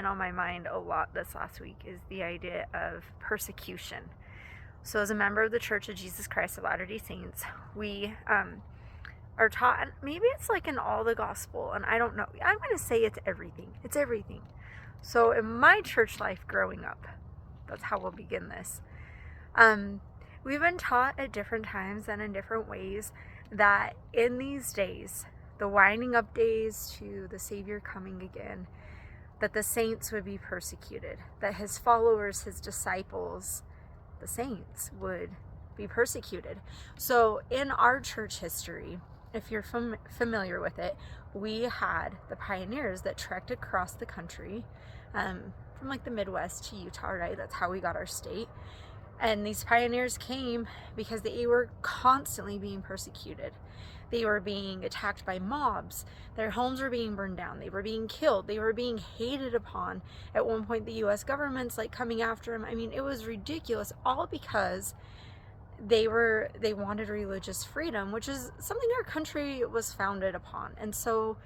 been on my mind a lot this last week is the idea of persecution. So, as a member of the Church of Jesus Christ of Latter-day Saints, we are taught, and maybe it's like in all the gospel, and I don't know. I'm going to say it's everything. It's everything. So, in my church life growing up, that's how we'll begin this. We've been taught at different times and in different ways that in these days, the winding up days to the Savior coming again, that the saints would be persecuted, that his followers, his disciples, the saints would be persecuted. So in our church history, if you're familiar with it, we had the pioneers that trekked across the country from like the Midwest to Utah, right? That's how we got our state. And these pioneers came because they were constantly being persecuted. They were being attacked by mobs. Their homes were being burned down. They were being killed. They were being hated upon. At one point, the U.S. government's like coming after them. I mean, it was ridiculous, all because they wanted religious freedom, which is something our country was founded upon. And so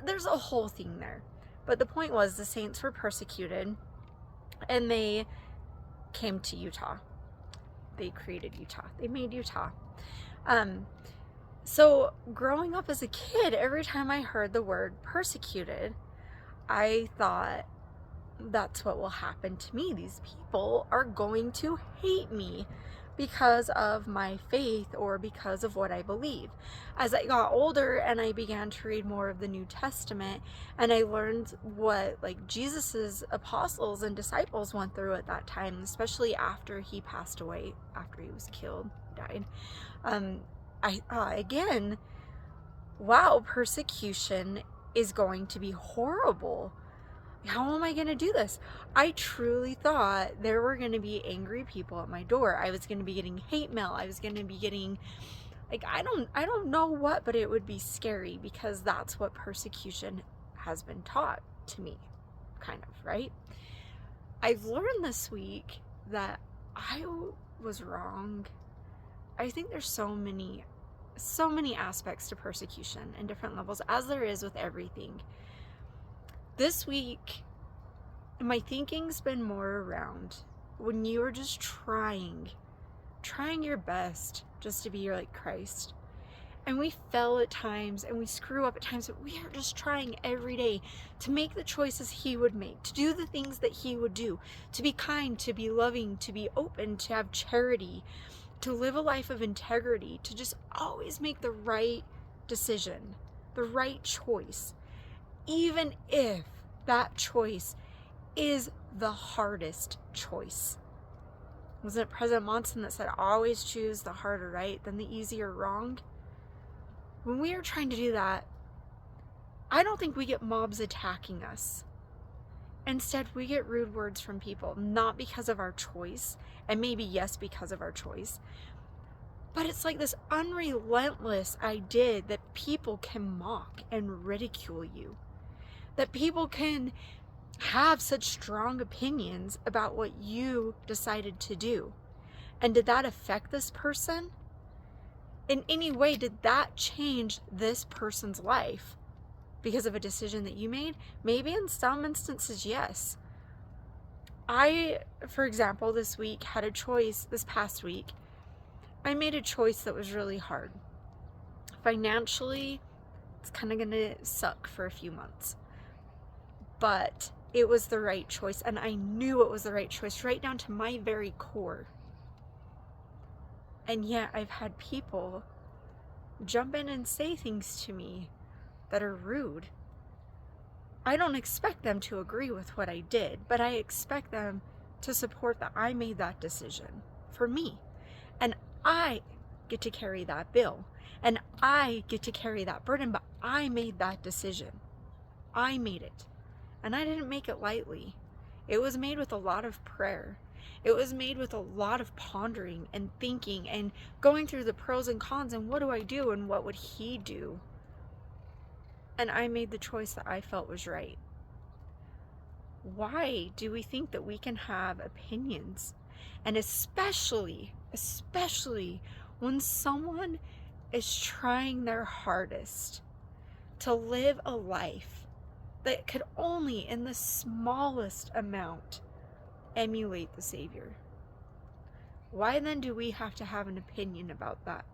there's a whole thing there. But the point was, the saints were persecuted, and they came to Utah. They created Utah. They made Utah. So growing up as a kid, every time I heard the word persecuted, I thought, that's what will happen to me. These people are going to hate me because of my faith or because of what I believe. As I got older and I began to read more of the New Testament, and I learned what like Jesus's apostles and disciples went through at that time, especially after he passed away, after he was killed, died. I thought again, wow, persecution is going to be horrible. How am I going to do this? I truly thought there were going to be angry people at my door. I was going to be getting hate mail. I was going to be getting, like, I don't know what, but it would be scary because that's what persecution has been taught to me, kind of, right? I've learned this week that I was wrong. I think there's so many aspects to persecution and different levels, as there is with everything. This week, my thinking's been more around when you are just trying your best just to be like Christ. And we fail at times and we screw up at times, but we are just trying every day to make the choices he would make, to do the things that he would do, to be kind, to be loving, to be open, to have charity, to live a life of integrity, to just always make the right decision, the right choice. Even if that choice is the hardest choice. Wasn't it President Monson that said, always choose the harder right than the easier wrong? When we are trying to do that, I don't think we get mobs attacking us. Instead, we get rude words from people, not because of our choice, and maybe yes, because of our choice, but it's like this unrelentless idea that people can mock and ridicule you. That people can have such strong opinions about what you decided to do. And did that affect this person? In any way, did that change this person's life because of a decision that you made? Maybe in some instances, yes. I, for example, this past week, I made a choice that was really hard. Financially, it's kind of going to suck for a few months. But it was the right choice, and I knew it was the right choice right down to my very core. And yet I've had people jump in and say things to me that are rude. I don't expect them to agree with what I did, but I expect them to support that I made that decision for me. And I get to carry that bill, and I get to carry that burden, but I made that decision. I made it. And I didn't make it lightly. It was made with a lot of prayer. It was made with a lot of pondering and thinking and going through the pros and cons and what do I do and what would he do? And I made the choice that I felt was right. Why do we think that we can have opinions? And especially when someone is trying their hardest to live a life that could only, in the smallest amount, emulate the Savior. Why then do we have to have an opinion about that?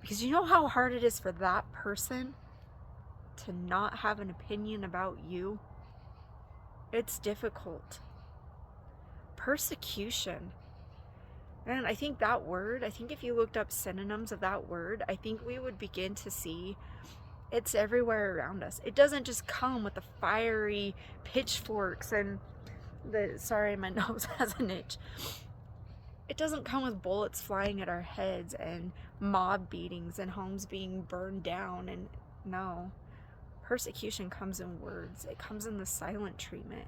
Because you know how hard it is for that person to not have an opinion about you? It's difficult. Persecution. And I think that word, I think if you looked up synonyms of that word, I think we would begin to see it's everywhere around us. It doesn't just come with the fiery pitchforks and sorry, my nose has an itch. It doesn't come with bullets flying at our heads and mob beatings and homes being burned down. And no, persecution comes in words. It comes in the silent treatment.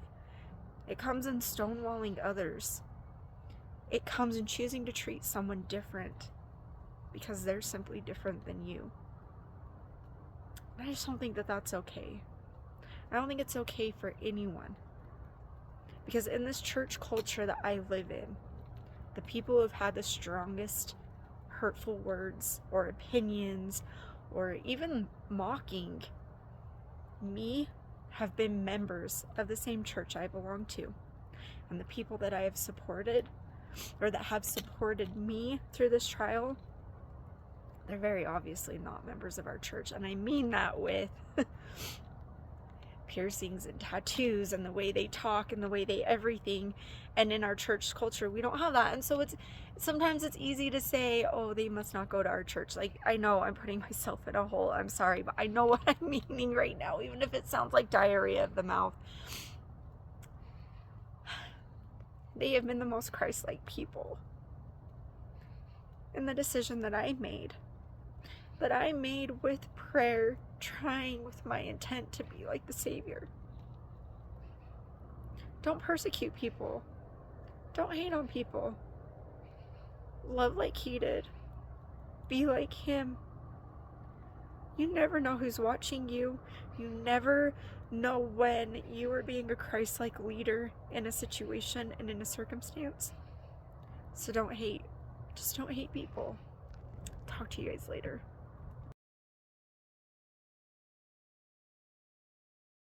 It comes in stonewalling others. It comes in choosing to treat someone different because they're simply different than you. I just don't think that that's okay. I don't think it's okay for anyone. Because in this church culture that I live in, the people who have had the strongest hurtful words or opinions or even mocking me have been members of the same church I belong to. And the people that I have supported or that have supported me through this trial, they're very obviously not members of our church. And I mean that with piercings and tattoos and the way they talk and the way they everything. And in our church culture, we don't have that. And so sometimes it's easy to say, oh, they must not go to our church. Like, I know I'm putting myself in a hole. I'm sorry, but I know what I'm meaning right now, even if it sounds like diarrhea of the mouth. They have been the most Christ-like people. And the decision that I made with prayer, trying with my intent to be like the Savior. Don't persecute people. Don't hate on people. Love like He did. Be like Him. You never know who's watching you. You never know when you are being a Christ-like leader in a situation and in a circumstance. So don't hate. Just don't hate people. Talk to you guys later.